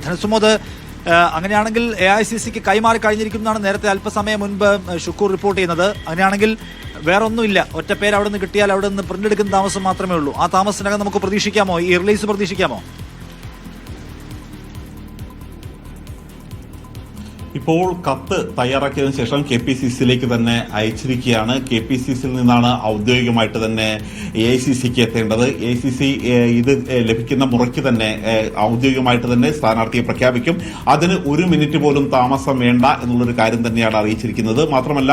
ധനസുമോദ് അങ്ങനെയാണെങ്കിൽ AICCക്ക് കൈമാറി കഴിഞ്ഞിരിക്കുന്നതാണ് നേരത്തെ അല്പസമയം മുൻപ് ഷുക്കൂർ റിപ്പോർട്ട് ചെയ്യുന്നത്. അങ്ങനെയാണെങ്കിൽ വേറൊന്നുമില്ല, ഒറ്റ പേര് അവിടെ നിന്ന് കിട്ടിയാൽ അവിടെ നിന്ന് പ്രിന്റ് എടുക്കുന്ന താമസം മാത്രമേ ഉള്ളൂ. ആ താമസത്തിനകം നമുക്ക് പ്രതീക്ഷിക്കാമോ, ഈ റിലീസ് പ്രതീക്ഷിക്കാമോ? ഇപ്പോൾ കത്ത് തയ്യാറാക്കിയതിനു ശേഷം KPCCയിലേക്ക് തന്നെ അയച്ചിരിക്കുകയാണ്. KPCCയിൽ നിന്നാണ് ഔദ്യോഗികമായിട്ട് തന്നെ AICCക്ക് എത്തേണ്ടത്. AICC ഇത് ലഭിക്കുന്ന മുറയ്ക്ക് തന്നെ ഔദ്യോഗികമായിട്ട് തന്നെ സ്ഥാനാർത്ഥിയെ പ്രഖ്യാപിക്കും. അതിന് ഒരു മിനിറ്റ് പോലും താമസം വേണ്ട എന്നുള്ളൊരു കാര്യം തന്നെയാണ് അറിയിച്ചിരിക്കുന്നത്. മാത്രമല്ല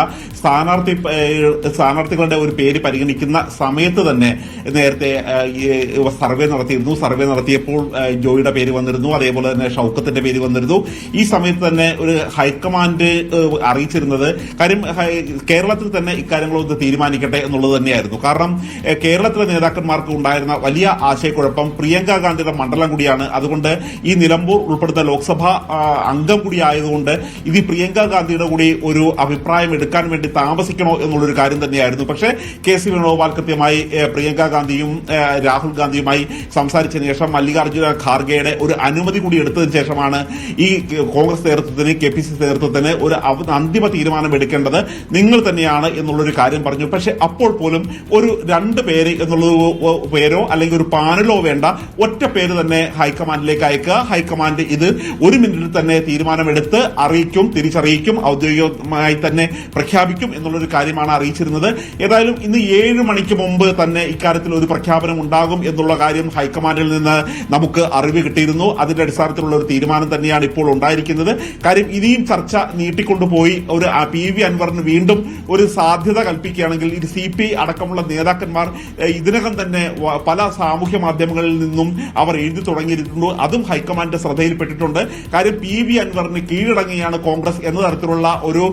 സ്ഥാനാർത്ഥികളുടെ ഒരു പേര് പരിഗണിക്കുന്ന സമയത്ത് തന്നെ നേരത്തെ സർവേ നടത്തിയിരുന്നു. സർവേ നടത്തിയപ്പോൾ ജോയിയുടെ പേര് വന്നിരുന്നു, അതേപോലെ തന്നെ ഷൌക്കത്തിന്റെ പേര് വന്നിരുന്നു. ഈ സമയത്ത് തന്നെ ഒരു ഹൈക്കമാൻഡ് അറിയിച്ചിരുന്നത് കാര്യം കേരളത്തിൽ തന്നെ ഇക്കാര്യങ്ങളൊന്ന് തീരുമാനിക്കട്ടെ എന്നുള്ളത് തന്നെയായിരുന്നു. കാരണം കേരളത്തിലെ നേതാക്കന്മാർക്ക് ഉണ്ടായിരുന്ന വലിയ ആശയക്കുഴപ്പം പ്രിയങ്ക ഗാന്ധിയുടെ മണ്ഡലം കൂടിയാണ്. അതുകൊണ്ട് ഈ നിലമ്പൂർ ഉൾപ്പെടുന്ന ലോക്സഭാ അംഗം കൂടി ആയതുകൊണ്ട് ഇത് പ്രിയങ്ക ഗാന്ധിയുടെ കൂടി ഒരു അഭിപ്രായം എടുക്കാൻ വേണ്ടി താമസിക്കണോ എന്നുള്ളൊരു കാര്യം തന്നെയായിരുന്നു. പക്ഷേ KC വേണുഗോപാൽ കൃത്യമായി പ്രിയങ്ക ഗാന്ധിയും രാഹുൽ ഗാന്ധിയുമായി സംസാരിച്ചതിന് ശേഷം മല്ലികാർജ്ജുന ഖാർഗെയുടെ ഒരു അനുമതി കൂടി എടുത്തതിന് ശേഷമാണ് ഈ കോൺഗ്രസ് നേതൃത്വത്തിന് KPCC നേതൃത്വത്തിന് ഒരു അന്തിമ തീരുമാനം എടുക്കേണ്ടത് നിങ്ങൾ തന്നെയാണ് എന്നുള്ളൊരു കാര്യം പറഞ്ഞു. പക്ഷെ അപ്പോൾ പോലും ഒരു 2 പേര് എന്നുള്ള പേരോ അല്ലെങ്കിൽ ഒരു പാനലോ വേണ്ട, ഒറ്റ പേര് തന്നെ ഹൈക്കമാൻഡിലേക്ക് അയക്കുക. ഹൈക്കമാൻഡ് ഇത് ഒരു മിനിറ്റിൽ തന്നെ തീരുമാനമെടുത്ത് അറിയിക്കും, തിരിച്ചറിയിക്കും, ഔദ്യോഗികമായി തന്നെ പ്രഖ്യാപിക്കും എന്നുള്ളൊരു കാര്യമാണ് അറിയിച്ചിരുന്നത്. ഏതായാലും ഇന്ന് 7 മണിക്ക് മുമ്പ് തന്നെ ഇക്കാര്യത്തിൽ ഒരു പ്രഖ്യാപനം ഉണ്ടാകും എന്നുള്ള കാര്യം ഹൈക്കമാൻഡിൽ നിന്ന് നമുക്ക് അറിവ് കിട്ടിയിരുന്നു. അതിന്റെ അടിസ്ഥാനത്തിലുള്ള ഒരു തീരുമാനം തന്നെയാണ് ഇപ്പോൾ ഉണ്ടായിരിക്കുന്നത്. കാര്യം ഇനിയും ചർച്ച നീട്ടിക്കൊണ്ടുപോയി ഒരു PV അൻവറിന് വീണ്ടും ഒരു സാധ്യത കൽപ്പിക്കുകയാണെങ്കിൽ ഇത് CPI അടക്കമുള്ള നേതാക്കന്മാർ ഇതിനകം തന്നെ പല സാമൂഹ്യ മാധ്യമങ്ങളിൽ നിന്നും അവർ എഴുതി തുടങ്ങിയിട്ടുണ്ട്. അതും ഹൈക്കമാൻഡിന്റെ ശ്രദ്ധയിൽപ്പെട്ടിട്ടുണ്ട്. കാര്യം PV അൻവറിന് കീഴടങ്ങിയാണ് കോൺഗ്രസ് എന്ന തരത്തിലുള്ള ഒരു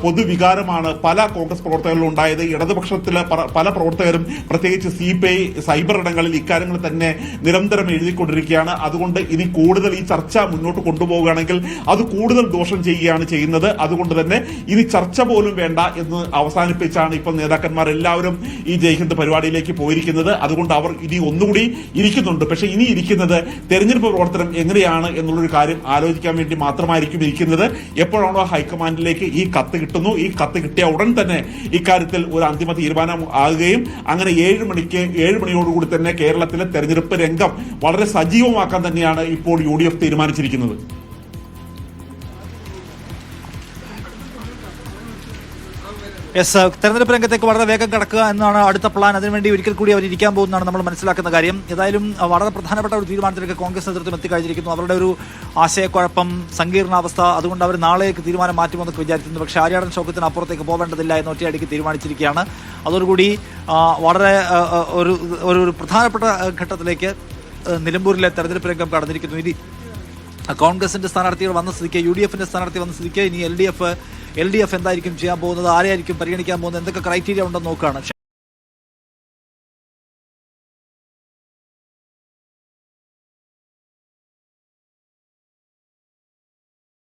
പൊതുവികാരമാണ് പല കോൺഗ്രസ് പ്രവർത്തകരിലും ഉണ്ടായത്. ഇടതുപക്ഷത്തിലെ പല പ്രവർത്തകരും പ്രത്യേകിച്ച് CPI സൈബർ ഇടങ്ങളിൽ ഇക്കാര്യങ്ങൾ തന്നെ നിരന്തരം എഴുതിക്കൊണ്ടിരിക്കുകയാണ്. അതുകൊണ്ട് ഇനി കൂടുതൽ ഈ ചർച്ച മുന്നോട്ട് കൊണ്ടുപോവുകയാണെങ്കിൽ അത് കൂടുതൽ ദോഷം ചെയ്യുകയാണ് ചെയ്യുന്നത്. അതുകൊണ്ട് തന്നെ ഇനി ചർച്ച പോലും വേണ്ട എന്ന് അവസാനിപ്പിച്ചാണ് ഇപ്പോൾ നേതാക്കന്മാർ എല്ലാവരും ഈ ജയ്ഹിന്ദ് പരിപാടിയിലേക്ക് പോയിരിക്കുന്നത്. അതുകൊണ്ട് അവർ ഇനി ഒന്നുകൂടി ഇരിക്കുന്നുണ്ട്. പക്ഷേ ഇനി ഇരിക്കുന്നത് തെരഞ്ഞെടുപ്പ് പ്രവർത്തനം എങ്ങനെയാണ് എന്നുള്ളൊരു കാര്യം ആലോചിക്കാൻ വേണ്ടി മാത്രമായിരിക്കും ഇരിക്കുന്നത്. എപ്പോഴാണോ ഹൈക്കമാൻഡിലേക്ക് ഈ കത്ത് കിട്ടുന്നു, ഈ കത്ത് കിട്ടിയ ഉടൻ തന്നെ ഇക്കാര്യത്തിൽ ഒരു അന്തിമ തീരുമാനം ആകുകയും അങ്ങനെ 7 മണിയോടുകൂടി തന്നെ കേരളത്തിലെ തെരഞ്ഞെടുപ്പ് രംഗം വളരെ സജീവമാക്കാൻ തന്നെയാണ് ഇപ്പോൾ UDF തീരുമാനിച്ചിരിക്കുന്നത്. തെരഞ്ഞെടുപ്പ് രംഗത്തേക്ക് വളരെ വേഗം കടക്കുക എന്നാണ് അടുത്ത പ്ലാൻ. അതിനുവേണ്ടി ഒരിക്കൽ കൂടി അവർ ഇരിക്കാൻ പോകുന്നതാണ് നമ്മൾ മനസ്സിലാക്കുന്ന കാര്യം. ഏതായാലും വളരെ പ്രധാനപ്പെട്ട ഒരു തീരുമാനത്തിലേക്ക് കോൺഗ്രസ് നേതൃത്വം എത്തിക്കഴിഞ്ഞിരിക്കുന്നു. അവരുടെ ഒരു ആശയക്കുഴപ്പം, സങ്കീർണാവസ്ഥ, അതുകൊണ്ട് അവർ നാളേക്ക് തീരുമാനം മാറ്റുമെന്നൊക്കെ വിചാരിക്കുന്നു. പക്ഷേ ആര്യാടൻ ഷൗക്കത്തിന് അപ്പുറത്തേക്ക് പോകേണ്ടതില്ല എന്ന് ഒറ്റയടിക്ക് തീരുമാനിച്ചിരിക്കുകയാണ്. അതോടുകൂടി വളരെ ഒരു പ്രധാനപ്പെട്ട ഘട്ടത്തിലേക്ക് നിലമ്പൂരിലെ തെരഞ്ഞെടുപ്പ് രംഗം കടന്നിരിക്കുന്നു. ഇനി കോൺഗ്രസിന്റെ സ്ഥാനാർത്ഥികൾ വന്ന സ്ഥിതിക്ക്, UDFന്റെ സ്ഥാനാർത്ഥി വന്ന സ്ഥിതിക്ക് ഇനി LDF എന്തായിരിക്കും ചെയ്യാൻ പോകുന്നത്, ആരെയായിരിക്കും പരിഗണിക്കാൻ പോകുന്നത്, എന്തൊക്കെ ക്രൈറ്റീരിയ ഉണ്ടെന്ന് നോക്കുകയാണ്.